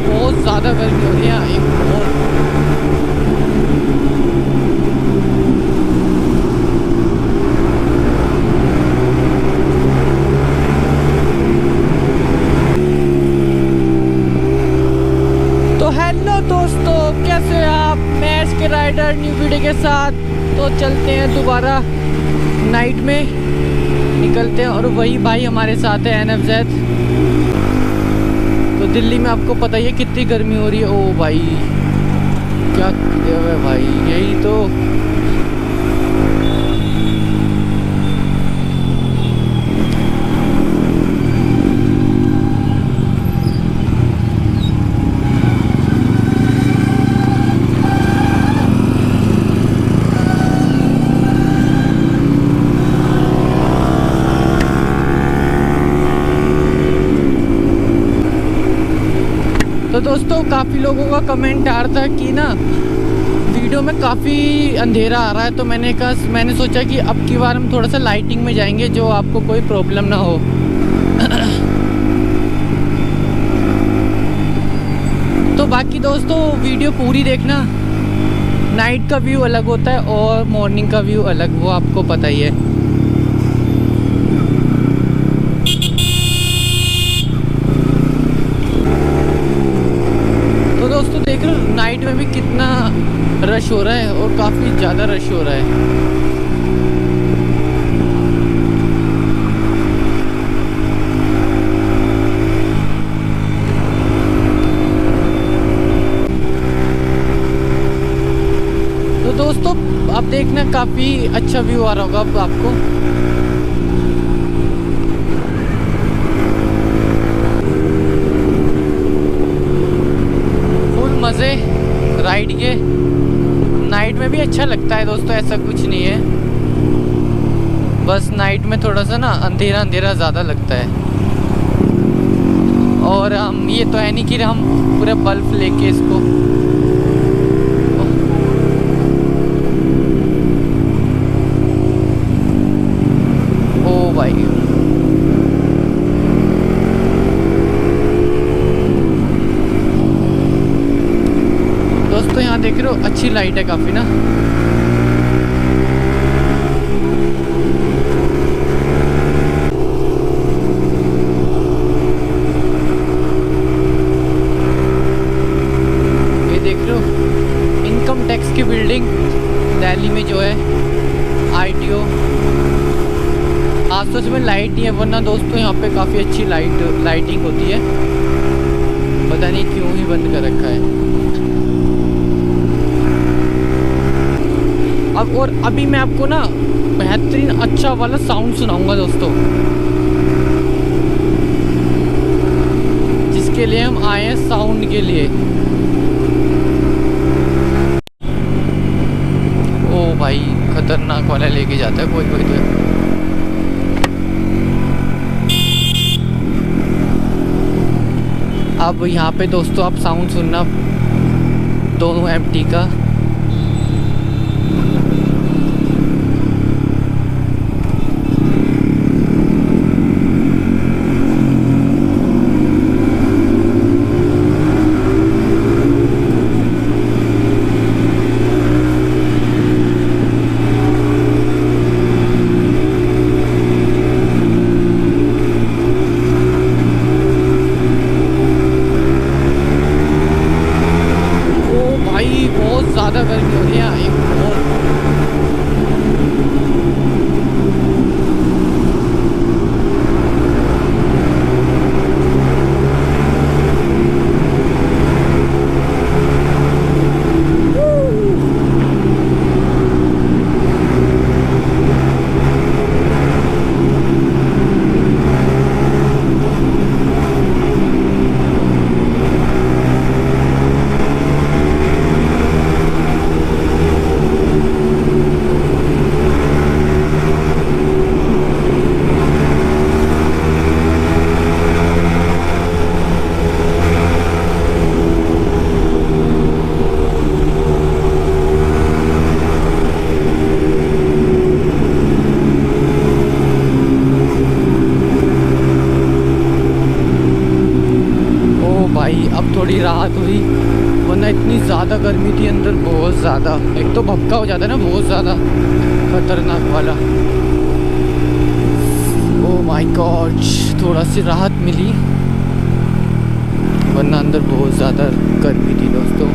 बहुत ज़्यादा गर्मी हो रही है एक बहुत। तो हेलो दोस्तों, कैसे हैं आप? मैं इसके राइडर न्यू वीडियो के साथ। तो चलते हैं दोबारा नाइट में निकलते हैं, और वही भाई हमारे साथ है NFZ। तो दिल्ली में आपको पता ही है कितनी गर्मी हो रही है। ओ भाई क्या किया है भाई, यही तो। तो दोस्तों काफ़ी लोगों का कमेंट आ रहा था कि ना वीडियो में काफ़ी अंधेरा आ रहा है, तो मैंने सोचा कि अब की बार हम थोड़ा सा लाइटिंग में जाएंगे, जो आपको कोई प्रॉब्लम ना हो। तो बाकी दोस्तों वीडियो पूरी देखना। नाइट का व्यू अलग होता है और मॉर्निंग का व्यू अलग, वो आपको पता ही है। दोस्तों देख रहे हो नाइट में भी कितना रश हो रहा है, और काफ़ी ज़्यादा रश हो रहा है। तो दोस्तों अब देखना काफ़ी अच्छा व्यू आ रहा होगा अब आपको। मज़े राइड के नाइट में भी अच्छा लगता है दोस्तों, ऐसा कुछ नहीं है। बस नाइट में थोड़ा सा ना अंधेरा अंधेरा ज़्यादा लगता है, और हम ये तो है नहीं कि हम पूरा बल्ब लेके इसको। ओ भाई दोस्तों यहाँ देख रहे हो अच्छी लाइट है काफ़ी ना। ये देख रहे हो इनकम टैक्स की बिल्डिंग दिल्ली में जो है, ITO। आज तो इसमें लाइट नहीं है, वरना दोस्तों यहाँ पे काफ़ी अच्छी लाइटिंग होती है। पता नहीं क्यों ही बंद कर रखा है। अब और अभी मैं आपको ना बेहतरीन अच्छा वाला साउंड सुनाऊंगा दोस्तों, जिसके लिए हम आए हैं, साउंड के लिए। ओ भाई खतरनाक वाला लेके जाता है कोई कोई तो। अब यहाँ पे दोस्तों आप साउंड सुनना दोनों MT का। थोड़ी राहत हुई, वरना इतनी ज़्यादा गर्मी थी अंदर, बहुत ज़्यादा। एक तो भपका हो जाता है ना बहुत ज़्यादा, खतरनाक वाला। ओह माय गॉड, थोड़ा सी राहत मिली, वरना अंदर बहुत ज़्यादा गर्मी थी दोस्तों।